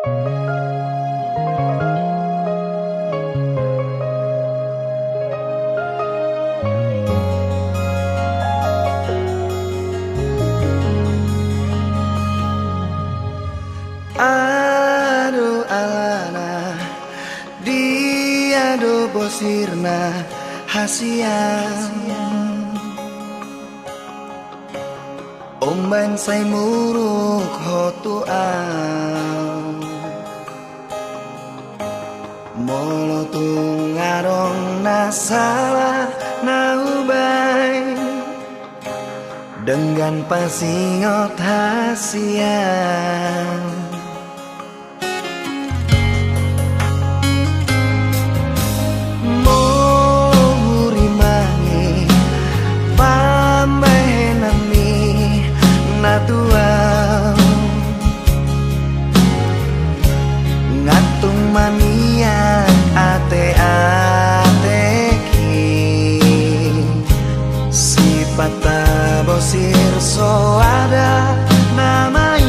Aduh alana dia do bosirna hasian omban say muruk hotuan molo tungarong nasalah naubay dengan pasingot hasian ngatung mania ate-ateki sifat bosir so ada namai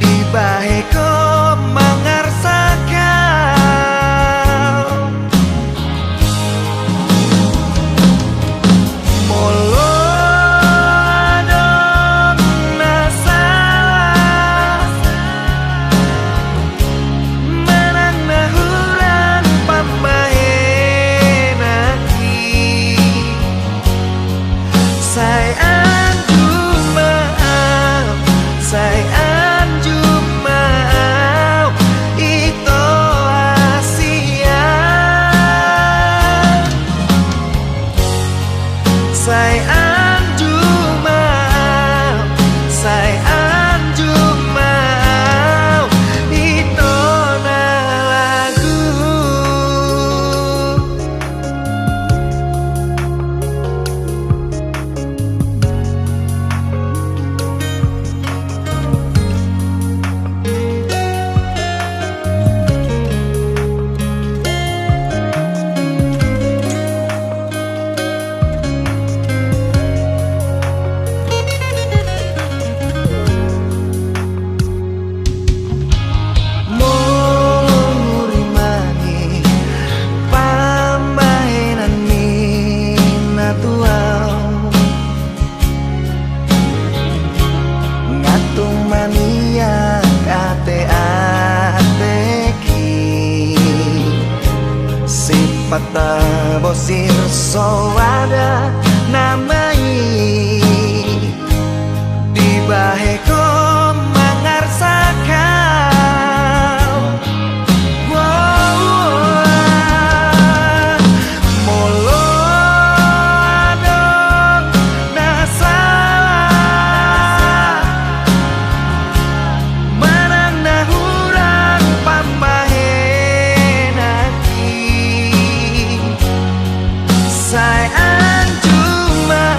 di baheko mangarsakan molo Pata bosir so ada namai di baheko mangarsakan molo adong nasalah manang nahurang pambahenaki sayang cuma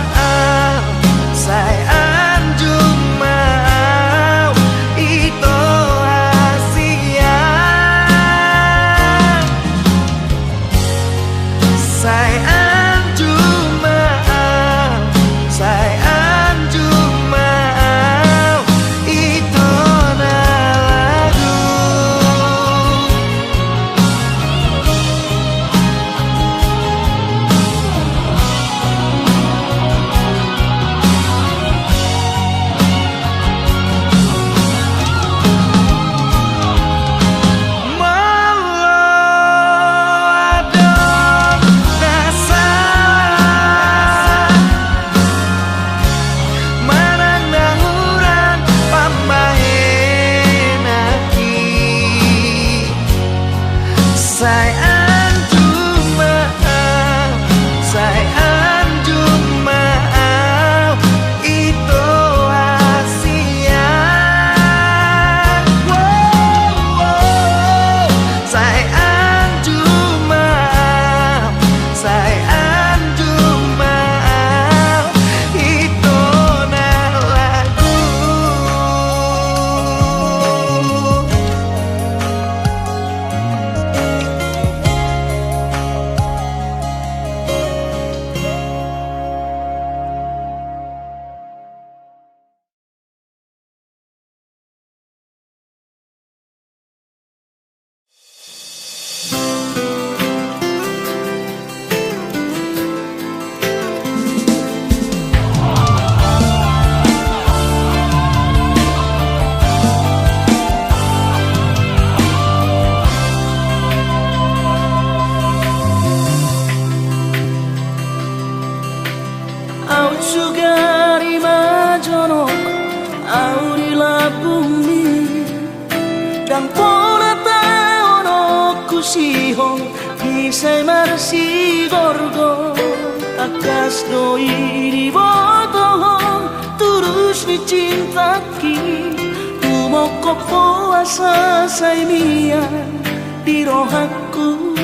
sihong Isa'y marsigorgo Akas no iribotohong Turus ni cintaki Tumokok puasa say mia Di rohaku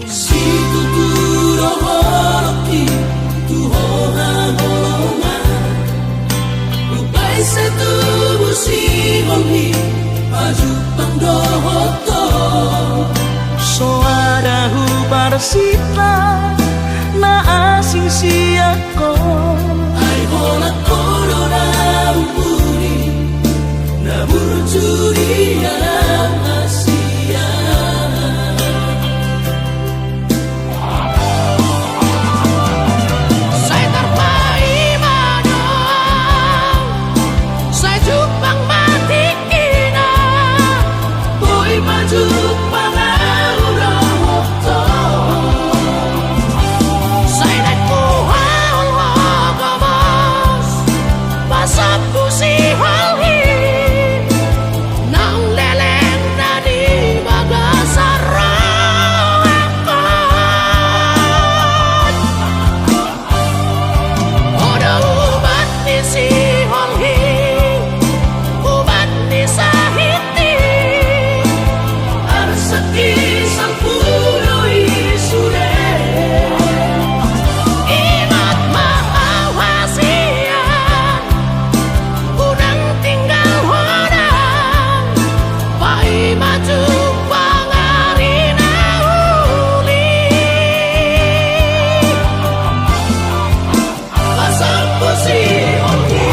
Si tuturo holoki Tuhoha holongan Lupai setubu si holhi Paju pangdohoto Soadahu barsita Na asing siyako Ay hola korona umpuri Na burjuri alam Asia Saya terpaimanang Saya jupang mati ina Boy maju pangaurang waktu Saya naik kuhal wagamas Pasap pusi halhi Nang leleng na di magasarakan Oda ubat ni si halhi Ubat ni sahiti Arsaki sang puno isure Ingat maawasian Unang tinggal hodang Pai maju pangari na uli Pasang pusi ongi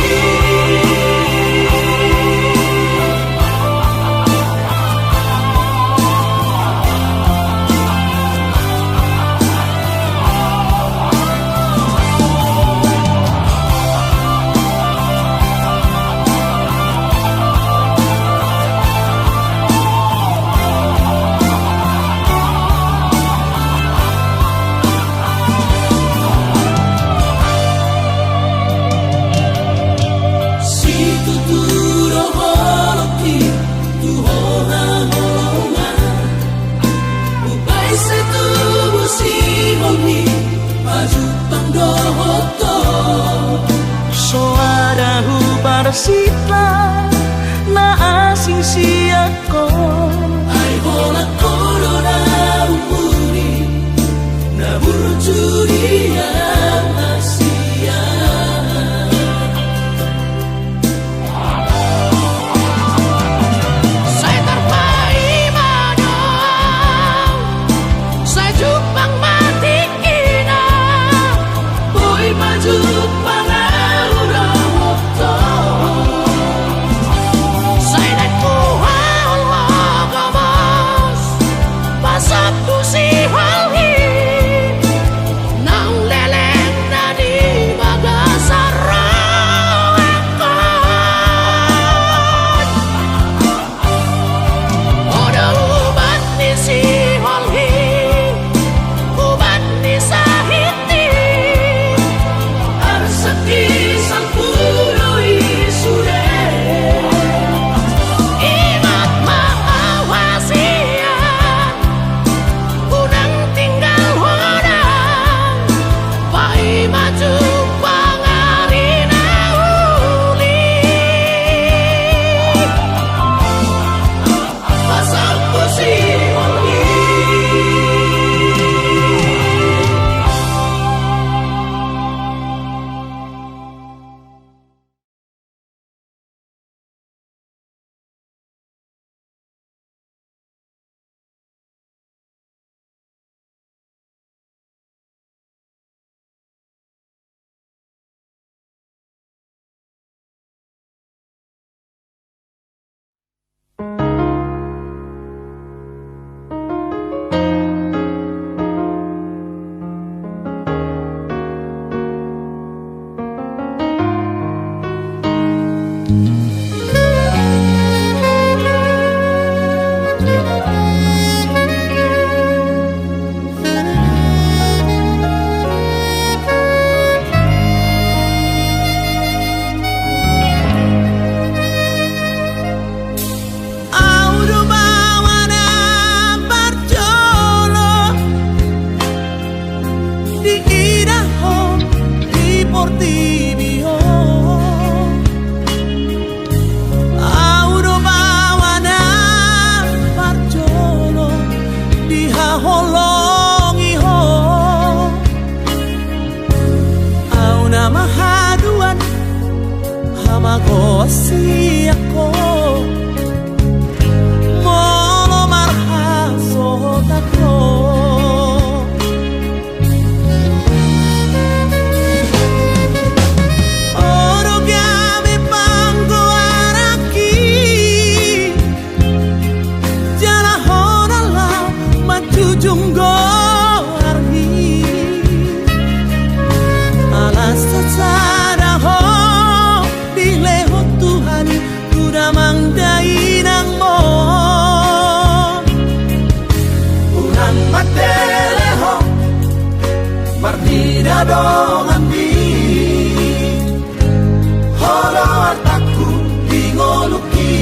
Si tuturo holoki Tuhoha holongan Upai setubu si holhi Paju pangdohoto Soadahu barsita Na asing siyako Ay hola korona umpuri Na burjuri alam Asia Saya terpaimanang Saya jupang mati ina Boy maju pangaurang waktu Saya naik kuhal wagamas Pasap pusi halhi Nang di Idaho, di Portibio. Auro bawana parjolo di haholongi ho. Auna mahaduan hamago siako. Molo marhaso tako. Junggo arhi alas sada ho dileho Tuhan kuda mangdai nang mo urang mateleho martida dong ambi holo artaku dingoluki.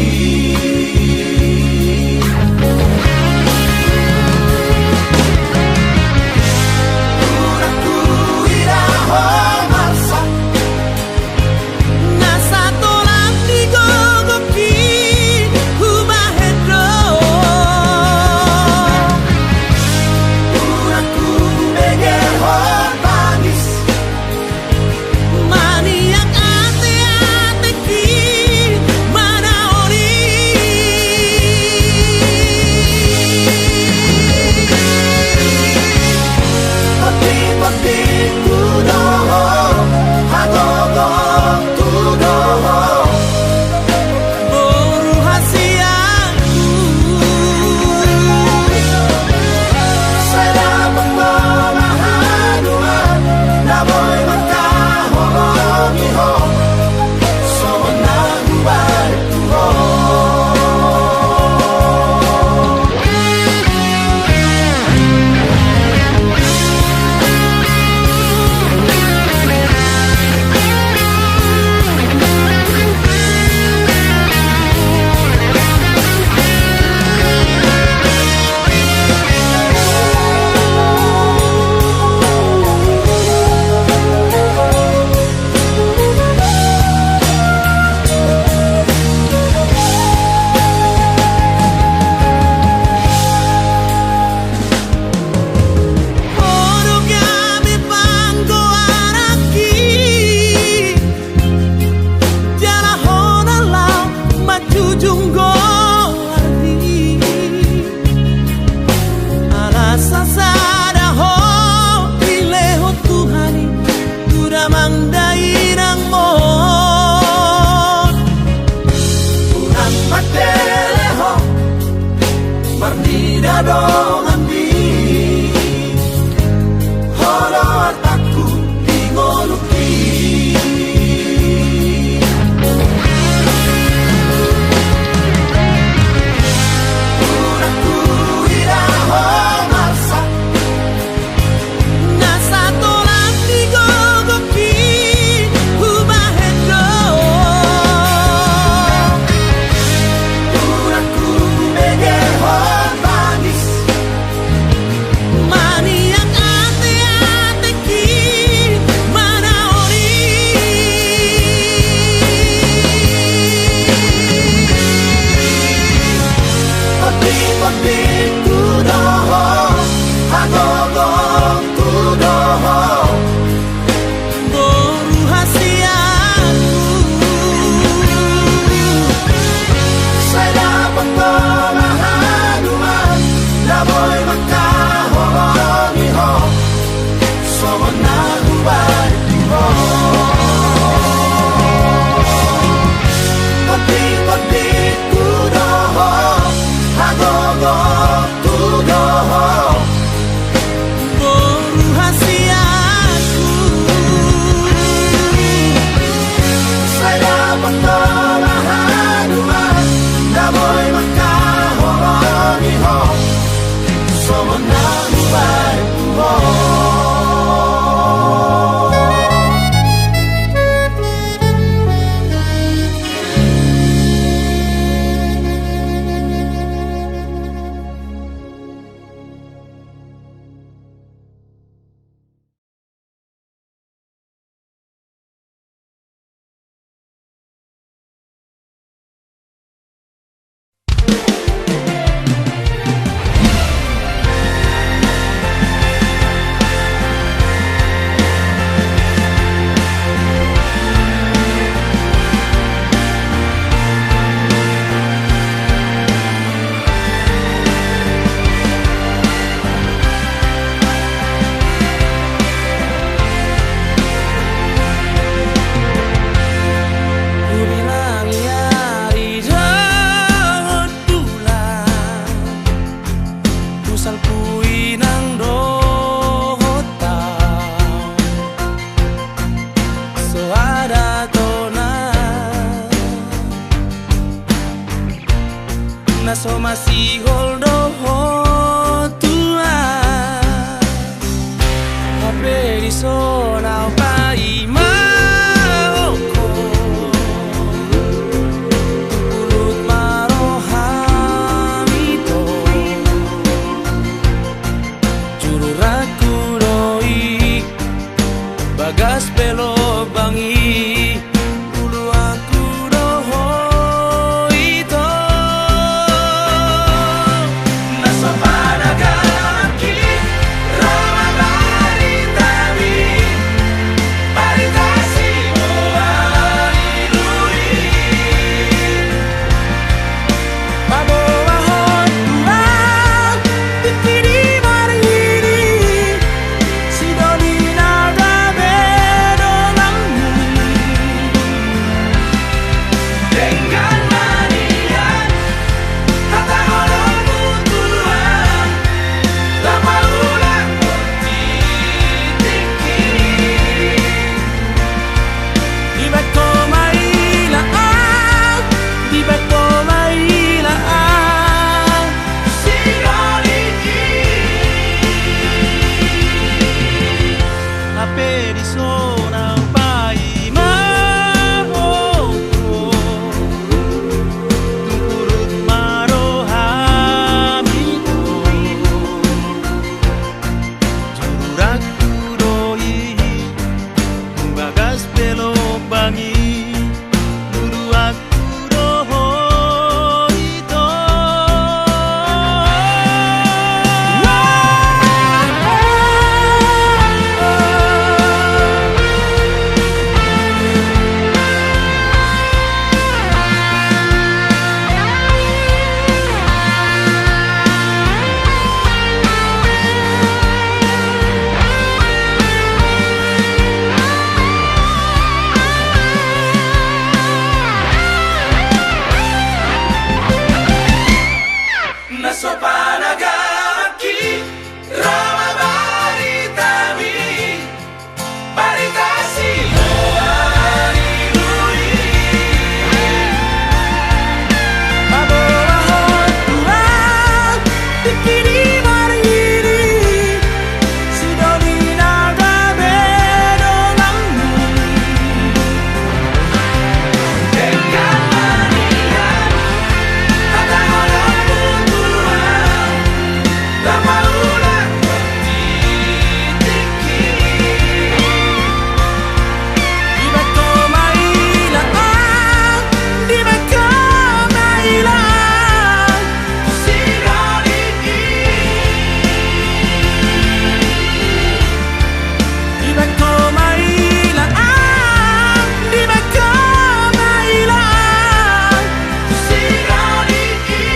Dong ambi holo artaku dingoluki. Uraku Idaho masa nasa tolak digogoki hubahedo. Uraku megeho Someone now who I di sona pai maoko Ulut marohamito Juru raku doi Bagas belok bangi Ulu aku doho ito Nasa panagaki Rama baritami Baritasi mo alilui Pabawahon tulang Tikini mariri Sidoni nagabe dolangi Dengan manian Kata orang mutuan Lama ulang titiki Di bato mailaan Di bato mailaan Sinoliki Ape di sonang pai mahoko Tungkurut marohamito Juraku doi Bagas belok bangi Luru aku doho ito Naso panagaki Rama baritami Baritasi mo alilui Pabawahon tulang Tikini mariri Sidoni nagabe dolangi Dengan manian Kata orang mutuan Lama ulang titiki Di bato mailaan Di bato mailaan Sinoliki Di bato mailaan Di bato mailaan Sinoliki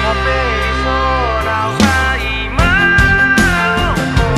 Ape sonang pai maoko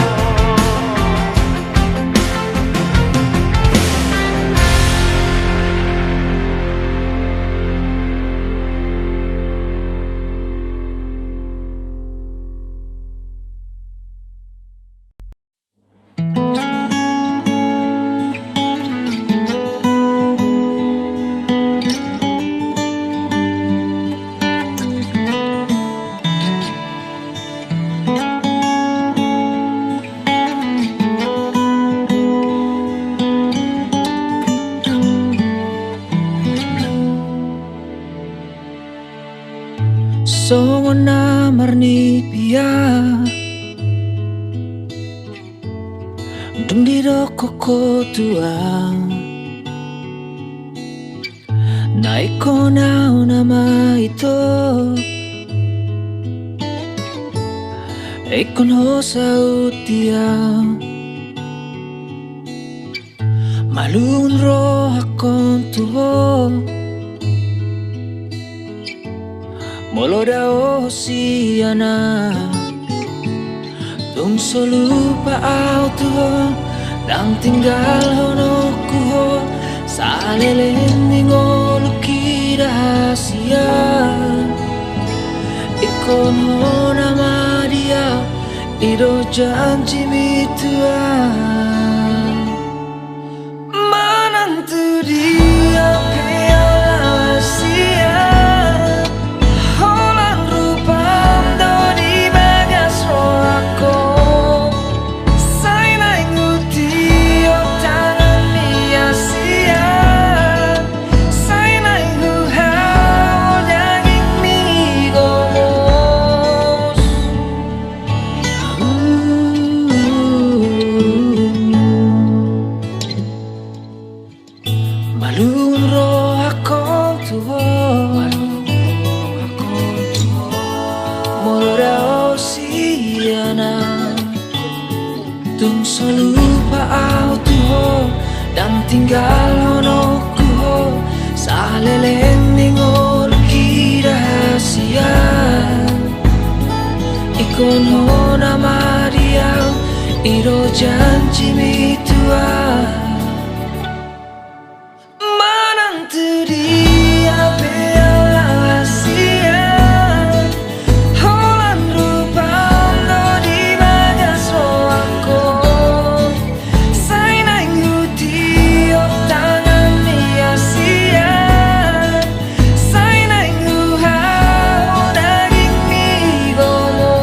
Songo na marni pia Dung di doko ko tuang Naiko na nama ito Ekon ho sa utiang Malun ro hakon tuho Molo dao siana Tung solupa au tuho Nang tinggal hono kuho Sa leleng luki rahasia Ikon ho nama dia Ido janji mitua Menantu dia piala sia Holan rupam do di bagas roa mana tung lupa au tuho dan tinggal honoku ho salelen ningol ki rahasia ikon ho nama dia iro janji mitua manantu dia bela rahasia holan rupa lo di bagas aku sai nang uti o tangan dia sia sai nang hau daging mi gomo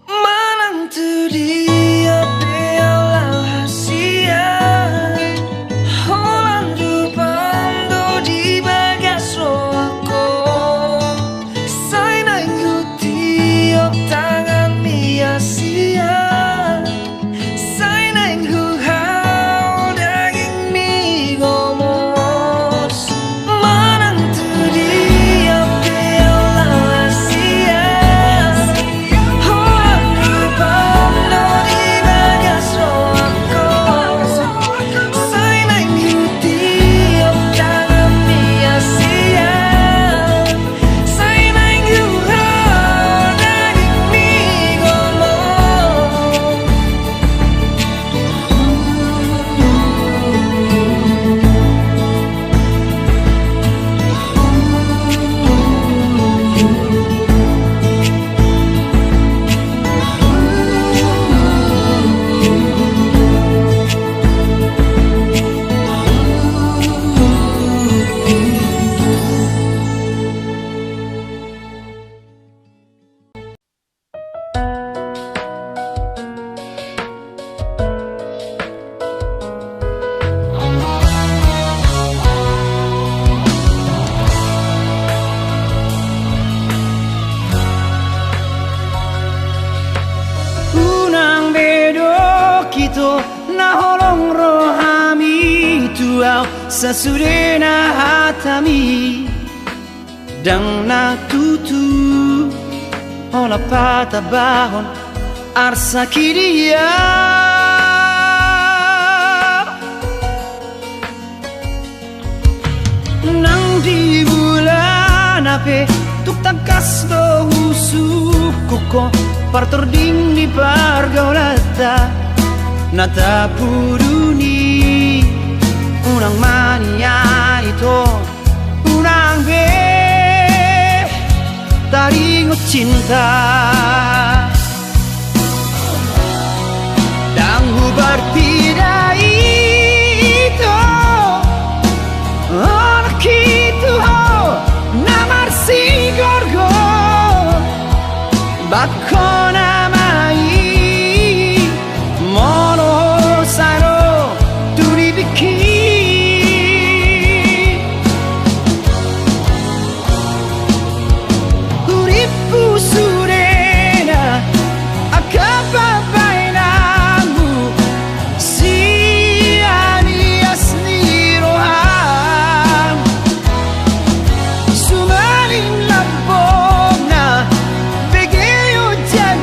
manantu dia bela rahasia holan rupando di bagas aku sai nang uti o tangan mia sia sai nang hau daging mi gomos manantu dia bela rahasia holan rupando di bagas aku sai nang uti o tangan mia sia sai nang hau daging mi gomos Unang bedo kito na holong rohami tuau sasudena hatami dang na tutu hola pata bahon arsa kiria nang di bulan ape tuk tangkas do usuk koko partor ding di pargaulata nata puruni unang mania ito unang be taringo cinta dan hubar tidak itu anak itu namar si gorgo bakona mai mono saro turibiki uripu surena akapa bainamu si ani asni rohan sumalin labona begeyo jan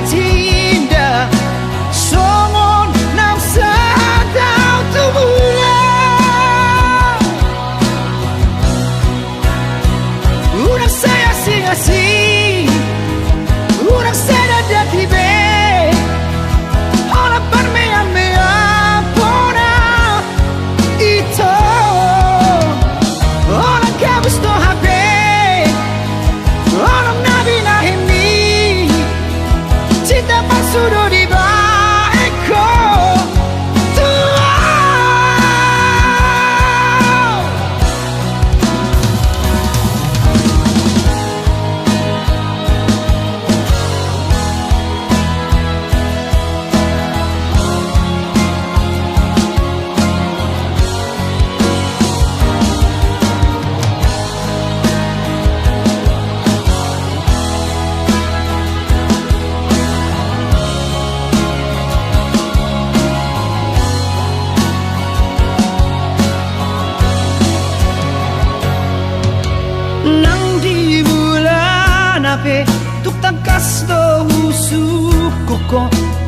pe tuk tangkas do usuk ko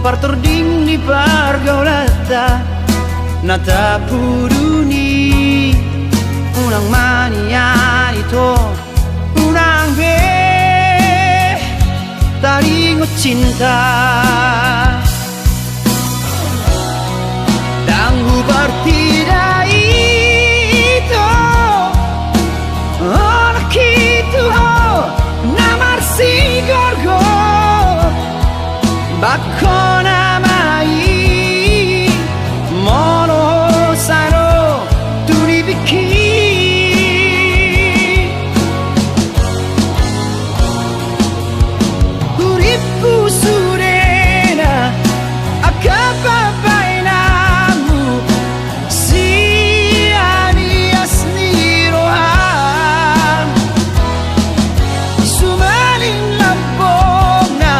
partor ding ni pargaulata nata puruni unang maniani to unang be taringot cinta tanggu partida itu anak itu namar si gorgo bakona mai mono sano turibiki uripku surena akapapainamu si anias nirohan sumalin lampong na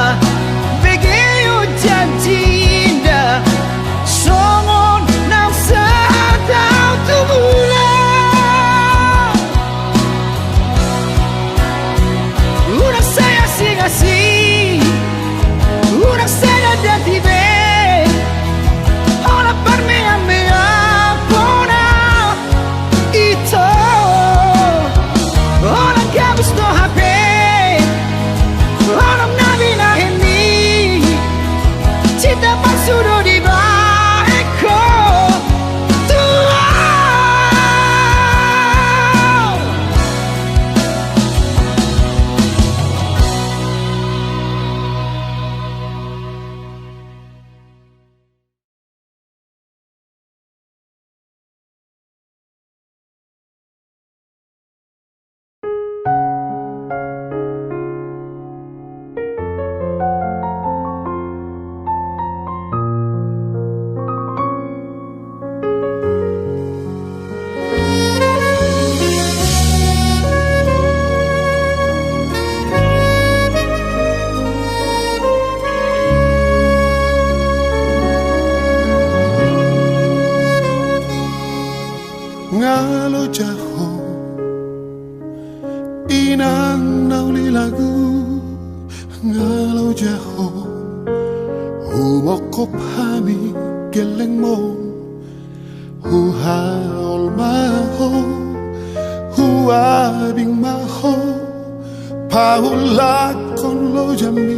begeyo jantinda songon ng sataw tumulan unang saya singasi unang saya datibe Ora per me a me buona ito Ora che gusto happy Ora navi na hemi Cita pasuro di baeko Tua ngalo jaho inang nauli lagu ngalo jaho humokop hani geleng mo huhaol maho huabing maho paula con lo jami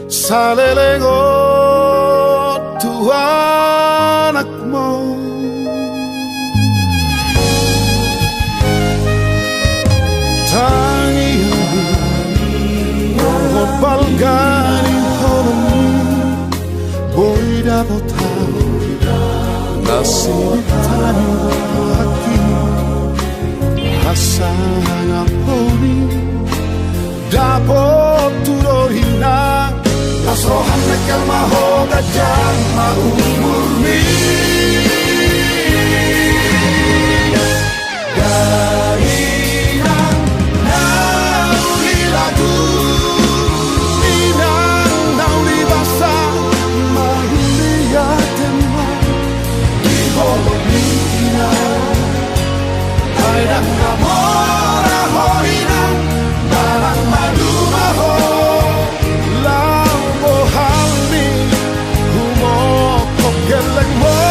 salelego tuanak mo balganin horon voy a votar nasilitani hati hasang aponi dapat turohina nasrohan nakal mahoga jan maumurni Gainang nauli lagu Ang amor ahorinang Barang madu maho Lau bohal ni Humokok geleng mo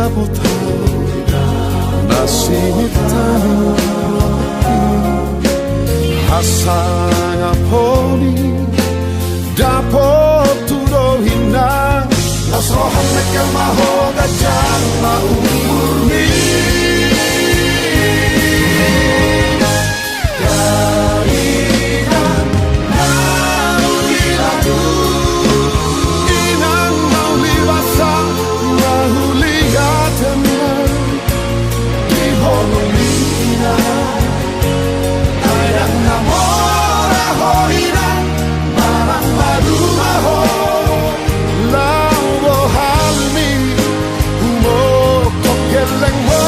나부터 나시니타는 하사가 보니 다포투로 hina Nasrohan na kalmahoga dyan maumurni Kainan na uliladu Inang maulibasa mahuligatan na Di honolina Ayang namora hoina Marang marumaho Lau halmi Humo kokeleng mo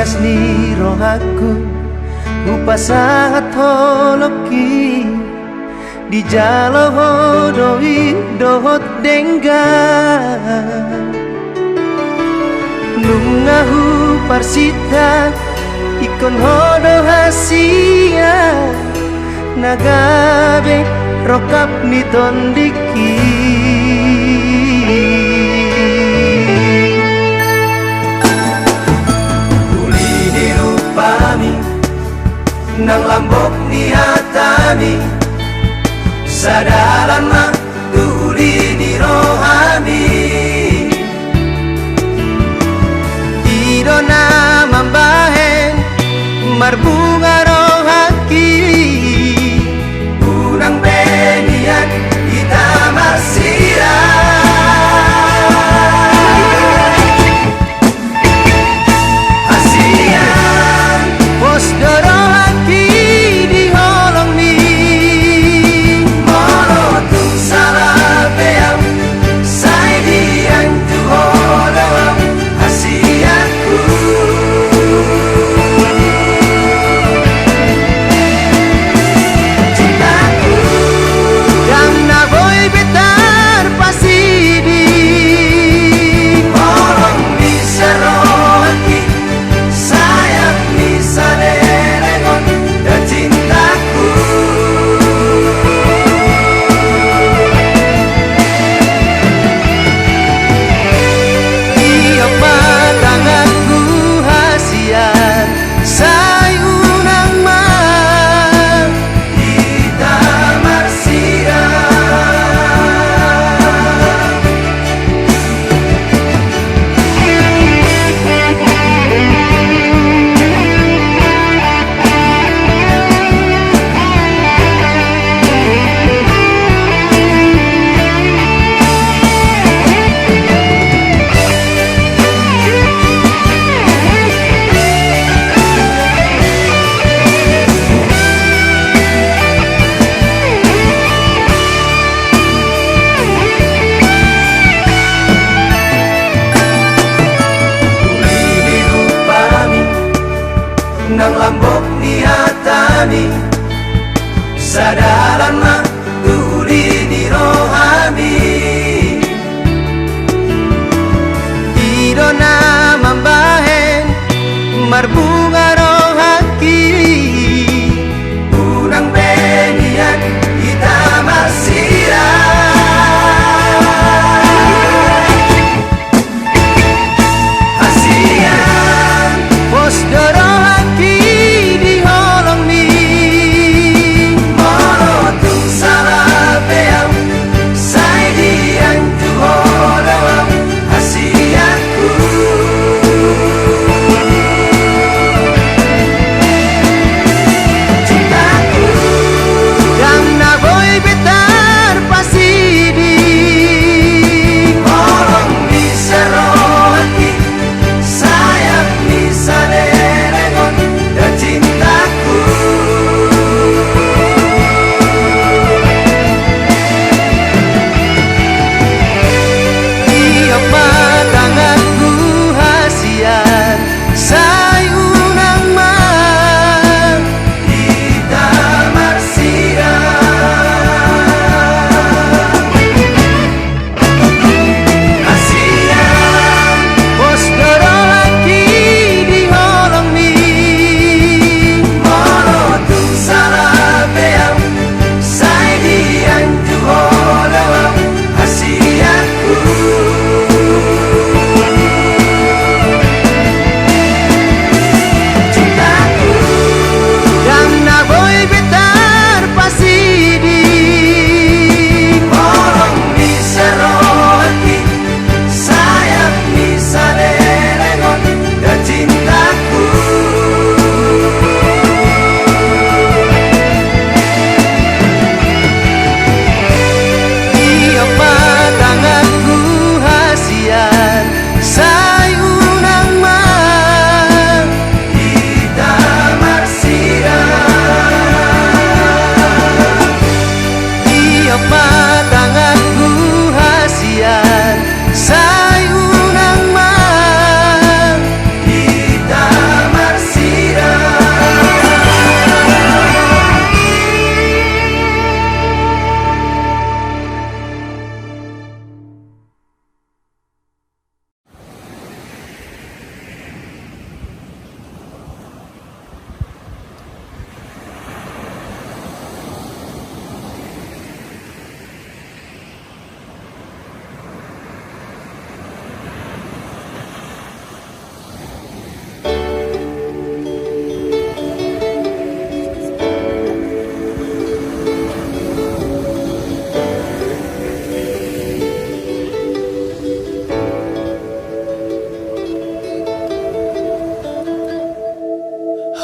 Hias ni rohaku upasahat holoki di jalo hodoi dohot dengga nungahu parsita ikon hodo hasia nagabe rokap ni tondiki nang lambok ni hatami sadalan mak tuli ni rohami idona mambahen marbunga rohaki unang benian kita masira asian pos dorong nang lambok ni hatami sadalan mak tuli ni rohami idona mambahe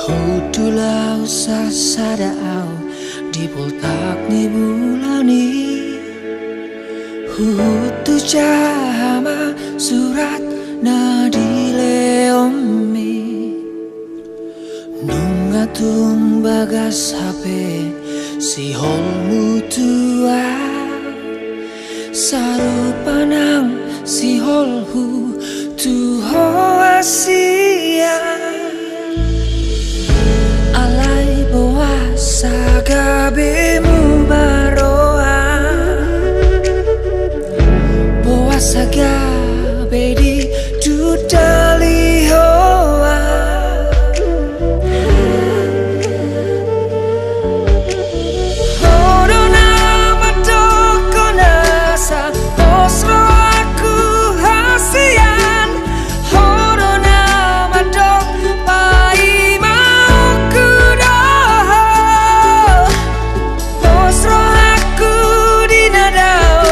Hudulau sasadao di poltak ni bulani Hutu jama surat nadile ommi Nungatung bagas HP si holmu tua Sarupanang si holhu tuho asia Alai boasa gabemu baroa Boasa gabe di dudali hoa Horona matoko nasa osro aku hasian Horona matok pai mau kudoho Osro aku dinadau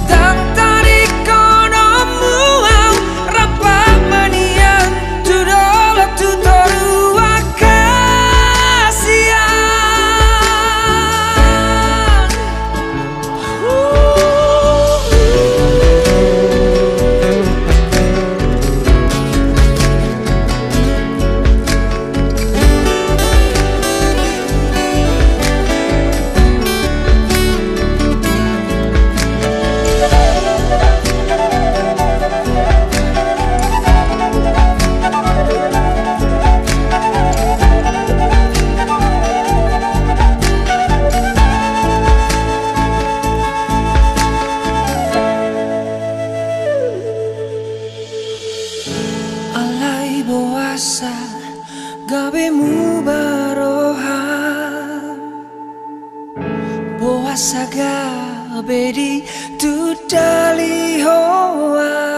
Tang tarik kono muau Rapak manian Tudolok tutoru akasian Alai boasa gabemu baroha Boasa gabe di tudali hoa